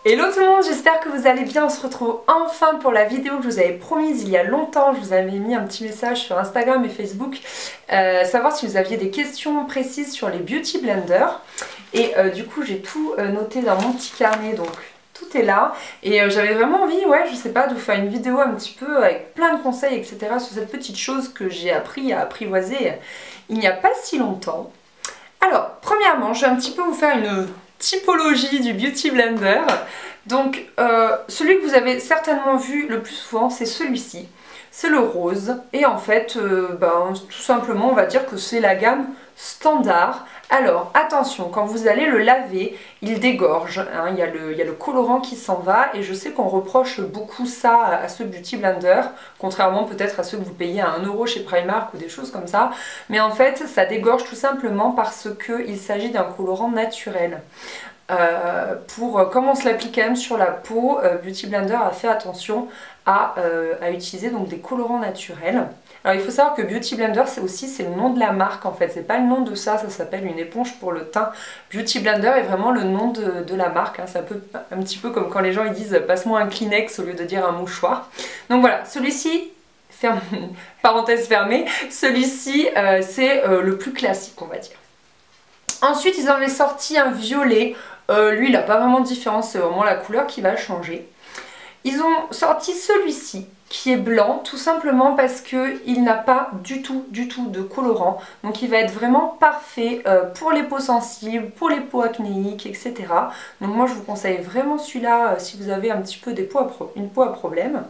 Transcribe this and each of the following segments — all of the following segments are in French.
Hello tout le monde, j'espère que vous allez bien. On se retrouve enfin pour la vidéo que je vous avais promise il y a longtemps. Je vous avais mis un petit message sur Instagram et Facebook, savoir si vous aviez des questions précises sur les beauty blenders. Et du coup j'ai tout noté dans mon petit carnet, donc tout est là. Et j'avais vraiment envie, ouais, je sais pas, de vous faire une vidéo un petit peu avec plein de conseils, etc. sur cette petite chose que j'ai appris à apprivoiser il n'y a pas si longtemps. Alors, premièrement, je vais un petit peu vous faire une typologie du Beauty Blender. Donc, celui que vous avez certainement vu le plus souvent, c'est celui-ci. C'est le rose. Et en fait, tout simplement, on va dire que c'est la gamme standard. Alors, attention, quand vous allez le laver, il dégorge. Hein, il y a le colorant qui s'en va. Et je sais qu'on reproche beaucoup ça à ce Beauty Blender, contrairement peut-être à ceux que vous payez à 1 € chez Primark ou des choses comme ça. Mais en fait, ça dégorge tout simplement parce qu'il s'agit d'un colorant naturel. Comme on se l'applique quand même sur la peau, Beauty Blender a fait attention à utiliser donc des colorants naturels. Alors il faut savoir que Beauty Blender c'est le nom de la marque en fait, c'est pas le nom de ça s'appelle une éponge pour le teint. Beauty Blender est vraiment le nom de la marque, hein. C'est un petit peu comme quand les gens ils disent passe-moi un Kleenex au lieu de dire un mouchoir. Donc voilà, celui-ci, parenthèse fermée, celui-ci c'est le plus classique on va dire. Ensuite ils avaient sorti un violet. Lui il n'a pas vraiment de différence, c'est vraiment la couleur qui va changer. Ils ont sorti celui-ci qui est blanc tout simplement parce qu'il n'a pas du tout de colorant. Donc il va être vraiment parfait pour les peaux sensibles, pour les peaux acnéiques, etc. Donc moi je vous conseille vraiment celui-là si vous avez un petit peu une peau à problème.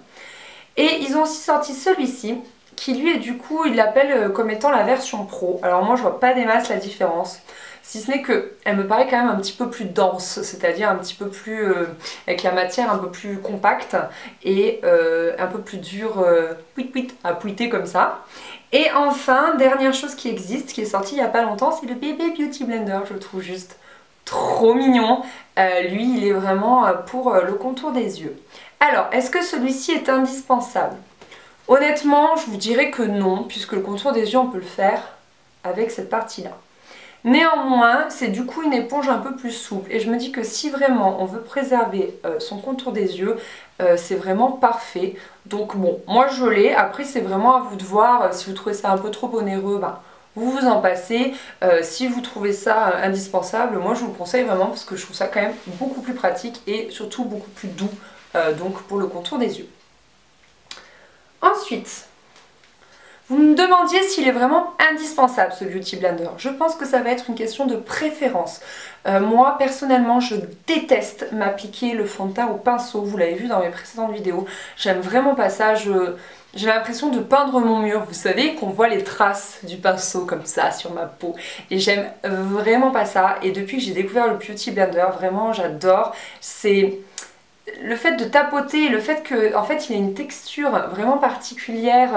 Et ils ont aussi sorti celui-ci qui lui est du coup, il l'appelle comme étant la version pro. Alors moi je vois pas des masses la différence. Si ce n'est qu'elle me paraît quand même un petit peu plus dense, c'est-à-dire un petit peu plus avec la matière un peu plus compacte et un peu plus dure à pouiter comme ça. Et enfin, dernière chose qui existe, qui est sortie il n'y a pas longtemps, c'est le bébé Beauty Blender. Je le trouve juste trop mignon. Lui, il est vraiment pour le contour des yeux. Alors, est-ce que celui-ci est indispensable? Honnêtement, je vous dirais que non, puisque le contour des yeux, on peut le faire avec cette partie-là. Néanmoins, c'est du coup une éponge un peu plus souple et je me dis que si vraiment on veut préserver son contour des yeux, c'est vraiment parfait. Donc bon, moi je l'ai, après c'est vraiment à vous de voir, si vous trouvez ça un peu trop onéreux, vous vous en passez. Si vous trouvez ça indispensable, moi je vous le conseille vraiment parce que je trouve ça quand même beaucoup plus pratique et surtout beaucoup plus doux donc pour le contour des yeux. Ensuite, vous me demandiez s'il est vraiment indispensable ce Beauty Blender. Je pense que ça va être une question de préférence. Moi personnellement je déteste m'appliquer le fond de teint au pinceau, vous l'avez vu dans mes précédentes vidéos. J'aime vraiment pas ça, j'ai l'impression de peindre mon mur, vous savez qu'on voit les traces du pinceau comme ça sur ma peau. Et j'aime vraiment pas ça et depuis que j'ai découvert le Beauty Blender, vraiment j'adore. C'est le fait de tapoter, le fait qu'en fait il a une texture vraiment particulière,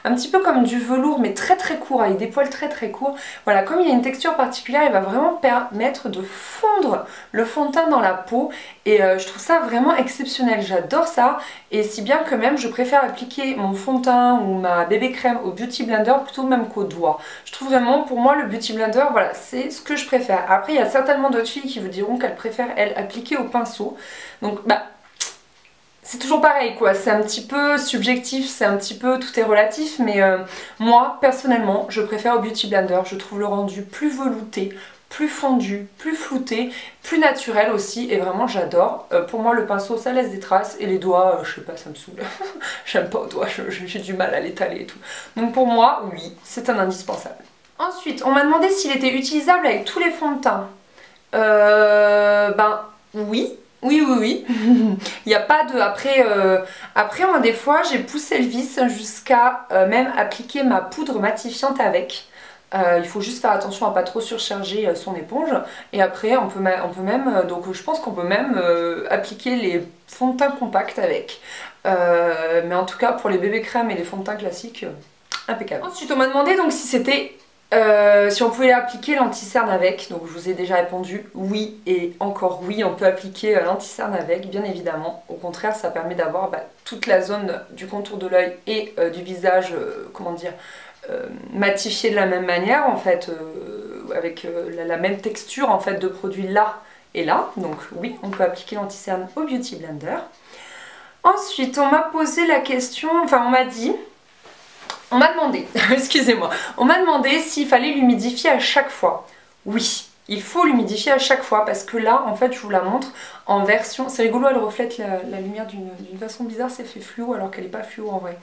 un petit peu comme du velours mais très court, avec des poils très courts. Voilà, comme il y a une texture particulière, il va vraiment permettre de fondre le fond de teint dans la peau et je trouve ça vraiment exceptionnel, j'adore ça. Et si bien que même je préfère appliquer mon fond de teint ou ma bébé crème au Beauty Blender plutôt même qu'au doigt. Je trouve vraiment, pour moi le Beauty Blender, voilà, c'est ce que je préfère. Après il y a certainement d'autres filles qui vous diront qu'elles préfèrent elles appliquer au pinceau. Donc c'est toujours pareil quoi, c'est un petit peu subjectif, c'est un petit peu, tout est relatif, mais moi personnellement je préfère au Beauty Blender, je trouve le rendu plus velouté, plus fondu, plus flouté, plus naturel aussi et vraiment j'adore. Pour moi le pinceau ça laisse des traces et les doigts, je sais pas, ça me saoule, j'aime pas aux doigts, j'ai du mal à l'étaler et tout. Donc pour moi oui, c'est un indispensable. Ensuite on m'a demandé s'il était utilisable avec tous les fonds de teint. Oui. Oui. Il n'y a pas de... Après moi des fois j'ai poussé le vis jusqu'à même appliquer ma poudre matifiante avec. Il faut juste faire attention à pas trop surcharger son éponge. Et après on peut même... donc je pense qu'on peut même appliquer les fonds de teint compacts avec. Mais en tout cas pour les bébés crèmes et les fonds de teint classiques, impeccable. Ensuite on m'a demandé donc si c'était... si on pouvait appliquer l'anti-cerne avec, donc je vous ai déjà répondu oui et encore oui, on peut appliquer l'anti-cerne avec, bien évidemment. Au contraire, ça permet d'avoir toute la zone du contour de l'œil et du visage, comment dire, matifié de la même manière en fait, avec la même texture en fait de produit là est là. Donc oui, on peut appliquer l'anti-cerne au Beauty Blender. Ensuite, on m'a posé la question, enfin on m'a demandé, excusez-moi, on m'a demandé s'il fallait l'humidifier à chaque fois. Oui, il faut l'humidifier à chaque fois parce que là, en fait, je vous la montre en version... C'est rigolo, elle reflète la lumière d'une façon bizarre, c'est fait fluo alors qu'elle n'est pas fluo en vrai.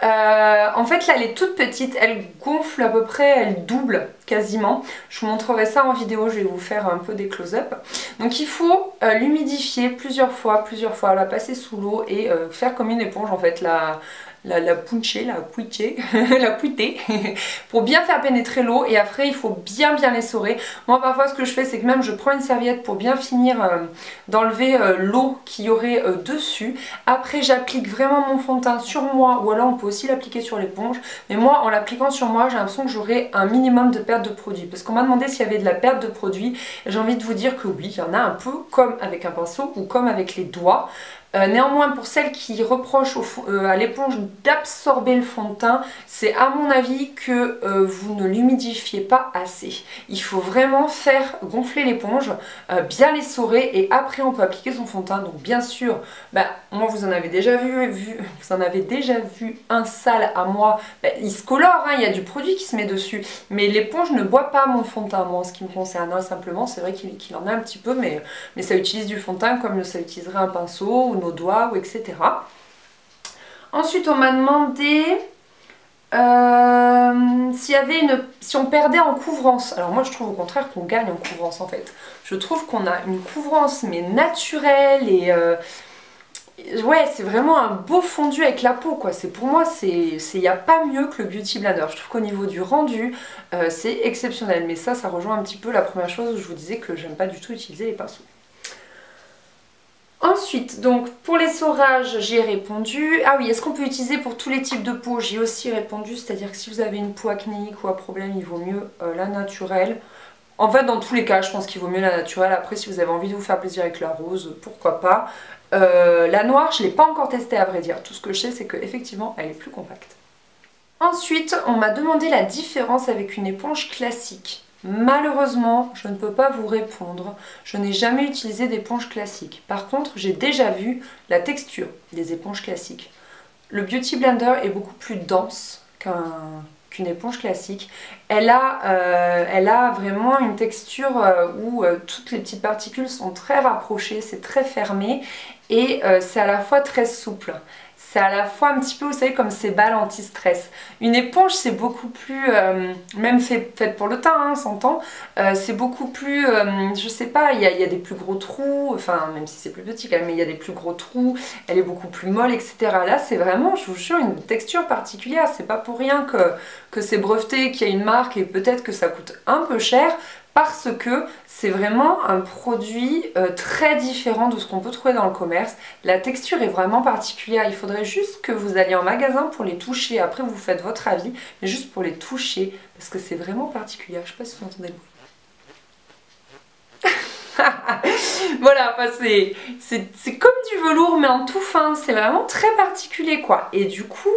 En fait, là, elle est toute petite, elle gonfle à peu près, elle double quasiment. Je vous montrerai ça en vidéo, je vais vous faire un peu des close-up. Donc il faut l'humidifier plusieurs fois, la passer sous l'eau et faire comme une éponge en fait, la puncher, la pouicher, la pouiter pour bien faire pénétrer l'eau et après il faut bien l'essorer. Moi parfois ce que je fais c'est que même je prends une serviette pour bien finir d'enlever l'eau qu'il y aurait dessus. Après j'applique vraiment mon fond de teint sur moi ou alors on peut aussi l'appliquer sur l'éponge. Mais moi en l'appliquant sur moi j'ai l'impression que j'aurai un minimum de perte de produit parce qu'on m'a demandé s'il y avait de la perte de produit. J'ai envie de vous dire que oui, il y en a un peu comme avec un pinceau ou comme avec les doigts. Néanmoins pour celles qui reprochent à l'éponge d'absorber le fond de teint, c'est à mon avis que vous ne l'humidifiez pas assez. Il faut vraiment faire gonfler l'éponge, bien l'essorer et après on peut appliquer son fond de teint. Donc bien sûr, moi vous en avez déjà vu un sale à moi, il se colore, hein, il y a du produit qui se met dessus. Mais l'éponge ne boit pas mon fond de teint, moi en ce qui me concerne. Simplement, c'est vrai qu'il en a un petit peu, mais ça utilise du fond de teint comme ça utiliserait un pinceau ou nos doigts, ou etc. Ensuite, on m'a demandé si on perdait en couvrance. Alors moi, je trouve au contraire qu'on gagne en couvrance en fait. Je trouve qu'on a une couvrance mais naturelle et ouais, c'est vraiment un beau fondu avec la peau quoi. Pour moi, il n'y a pas mieux que le Beauty Blender. Je trouve qu'au niveau du rendu, c'est exceptionnel. Mais ça rejoint un petit peu la première chose où je vous disais que j'aime pas du tout utiliser les pinceaux. Ensuite, donc pour l'essorage, j'ai répondu. Ah oui, est-ce qu'on peut utiliser pour tous les types de peau? J'ai aussi répondu, c'est-à-dire que si vous avez une peau acnéique ou un problème, il vaut mieux la naturelle. En fait, dans tous les cas, je pense qu'il vaut mieux la naturelle. Après, si vous avez envie de vous faire plaisir avec la rose, pourquoi pas. La noire, je ne l'ai pas encore testée à vrai dire. Tout ce que je sais, c'est qu'effectivement, elle est plus compacte. Ensuite, on m'a demandé la différence avec une éponge classique. Malheureusement, je ne peux pas vous répondre. Je n'ai jamais utilisé d'éponge classique. Par contre, j'ai déjà vu la texture des éponges classiques. Le Beauty Blender est beaucoup plus dense qu'une éponge classique. Elle a vraiment une texture où toutes les petites particules sont très rapprochées, c'est très fermé et c'est à la fois très souple. C'est à la fois un petit peu, vous savez, comme ces balles anti-stress. Une éponge, c'est beaucoup plus, même faite pour le teint, hein, s'entend, c'est beaucoup plus, je sais pas, il y a des plus gros trous, enfin, même si c'est plus petit quand même, mais il y a des plus gros trous, elle est beaucoup plus molle, etc. Là, c'est vraiment, je vous jure, une texture particulière. C'est pas pour rien que c'est breveté, qu'il y a une marque et peut-être que ça coûte un peu cher. Parce que c'est vraiment un produit très différent de ce qu'on peut trouver dans le commerce. La texture est vraiment particulière. Il faudrait juste que vous alliez en magasin pour les toucher. Après, vous faites votre avis, mais juste pour les toucher. Parce que c'est vraiment particulier. Je ne sais pas si vous entendez le bruit. Voilà, enfin, c'est comme du velours mais en tout fin, c'est vraiment très particulier quoi. Et du coup,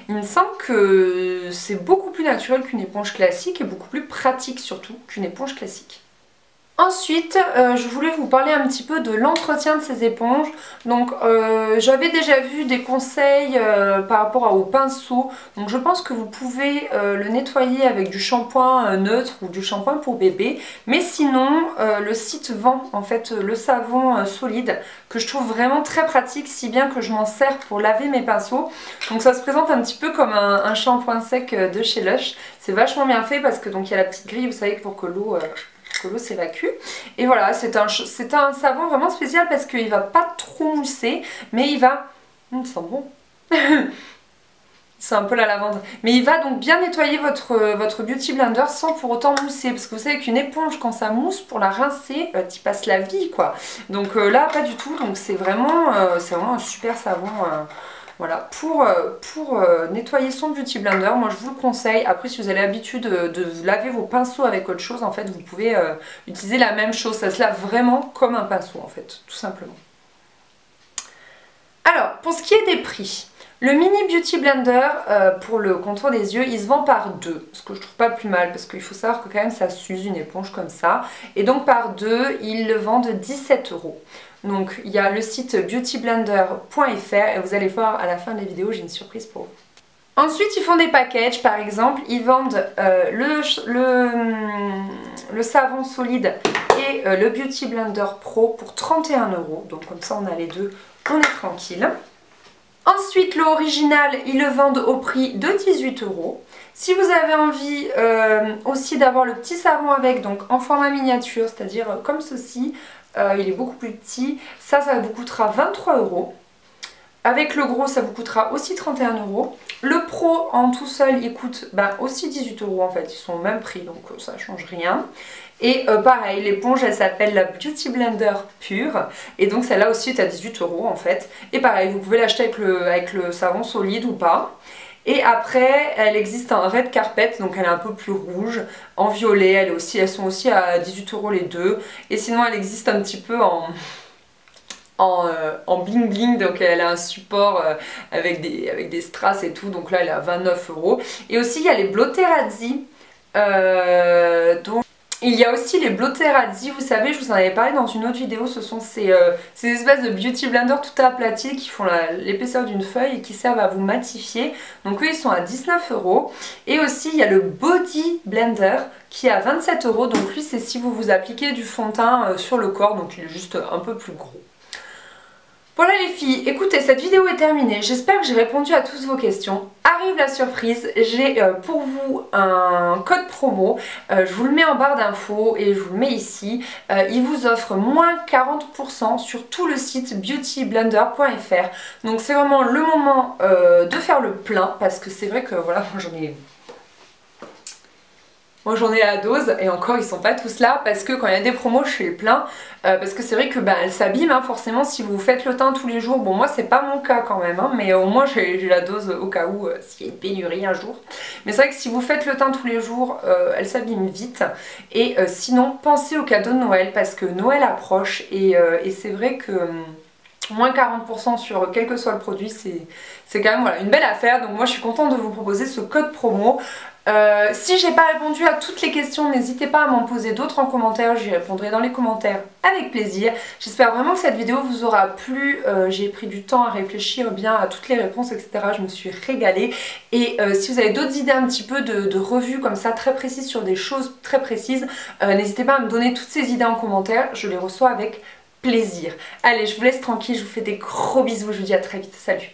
il me semble que c'est beaucoup plus naturel qu'une éponge classique et beaucoup plus pratique surtout qu'une éponge classique. Ensuite, je voulais vous parler un petit peu de l'entretien de ces éponges. Donc, j'avais déjà vu des conseils par rapport au pinceau. Donc, je pense que vous pouvez le nettoyer avec du shampoing neutre ou du shampoing pour bébé. Mais sinon, le site vend en fait le savon solide que je trouve vraiment très pratique, si bien que je m'en sers pour laver mes pinceaux. Donc, ça se présente un petit peu comme un shampoing sec de chez Lush. C'est vachement bien fait parce que donc il y a la petite grille, vous savez, pour que l'eau s'évacue. Et voilà, c'est un savon vraiment spécial parce qu'il va pas trop mousser, mais il va... Il sent bon. C'est un peu la lavande. Mais il va donc bien nettoyer votre Beauty Blender sans pour autant mousser. Parce que vous savez qu'une éponge, quand ça mousse, pour la rincer, t'y passes la vie, quoi. Donc là, pas du tout. Donc c'est vraiment un super savon... Voilà, pour nettoyer son Beauty Blender, moi je vous le conseille. Après, si vous avez l'habitude de laver vos pinceaux avec autre chose, en fait, vous pouvez utiliser la même chose. Ça se lave vraiment comme un pinceau, en fait, tout simplement. Alors, pour ce qui est des prix, Le mini beauty blender pour le contour des yeux, il se vend par deux, ce que je trouve pas plus mal parce qu'il faut savoir que quand même ça s'use une éponge comme ça. Et donc par deux, ils le vendent 17 €. Donc il y a le site beautyblender.fr et vous allez voir à la fin de la vidéo, j'ai une surprise pour vous. Ensuite, ils font des packages, par exemple, ils vendent le savon solide et le Beauty Blender Pro pour 31 €. Donc comme ça, on a les deux, on est tranquille. Ensuite, le original, ils le vendent au prix de 18 €. Si vous avez envie aussi d'avoir le petit savon avec, donc en format miniature, c'est-à-dire comme ceci, il est beaucoup plus petit, ça vous coûtera 23 €. Avec le gros, ça vous coûtera aussi 31 €. Le pro en tout seul, il coûte aussi 18 € en fait, ils sont au même prix, donc ça ne change rien. Et pareil, l'éponge, elle s'appelle la Beauty Blender Pure. Et donc celle-là aussi est à 18 € en fait. Et pareil, vous pouvez l'acheter avec le savon solide ou pas. Et après, elle existe en red carpet, donc elle est un peu plus rouge, en violet, elles sont aussi à 18 € les deux. Et sinon, elle existe un petit peu en bling bling, donc elle a un support avec des strass et tout, donc là elle est à 29 €. Et aussi il y a les Blotterazzi, donc il y a aussi les Blotterazzi, vous savez, je vous en avais parlé dans une autre vidéo, ce sont ces espèces de beauty blender tout aplatis qui font l'épaisseur d'une feuille et qui servent à vous matifier. Donc eux ils sont à 19 €. Et aussi il y a le Body Blender qui est à 27 €, donc lui c'est si vous vous appliquez du fond de teint sur le corps, donc il est juste un peu plus gros. Voilà les filles, écoutez, cette vidéo est terminée, j'espère que j'ai répondu à toutes vos questions. Arrive la surprise, j'ai pour vous un code promo, je vous le mets en barre d'infos et je vous le mets ici. Il vous offre moins 40% sur tout le site beautyblender.fr. Donc c'est vraiment le moment de faire le plein parce que c'est vrai que voilà, moi j'en ai à dose et encore ils sont pas tous là parce que quand il y a des promos je fais le plein parce que c'est vrai que elles s'abîment hein, forcément si vous faites le teint tous les jours. Bon moi c'est pas mon cas quand même hein, mais au moins j'ai la dose au cas où s'il y a une pénurie un jour. Mais c'est vrai que si vous faites le teint tous les jours elles s'abîment vite et sinon pensez au cadeau de Noël parce que Noël approche et c'est vrai que moins 40% sur quel que soit le produit, c'est quand même voilà, une belle affaire. Donc moi je suis contente de vous proposer ce code promo. Si j'ai pas répondu à toutes les questions, n'hésitez pas à m'en poser d'autres en commentaire, j'y répondrai dans les commentaires avec plaisir. J'espère vraiment que cette vidéo vous aura plu, j'ai pris du temps à réfléchir bien à toutes les réponses etc, je me suis régalée. Et si vous avez d'autres idées un petit peu de revues comme ça très précises sur des choses très précises, n'hésitez pas à me donner toutes ces idées en commentaire, je les reçois avec plaisir. Allez, je vous laisse tranquille, je vous fais des gros bisous, je vous dis à très vite, salut!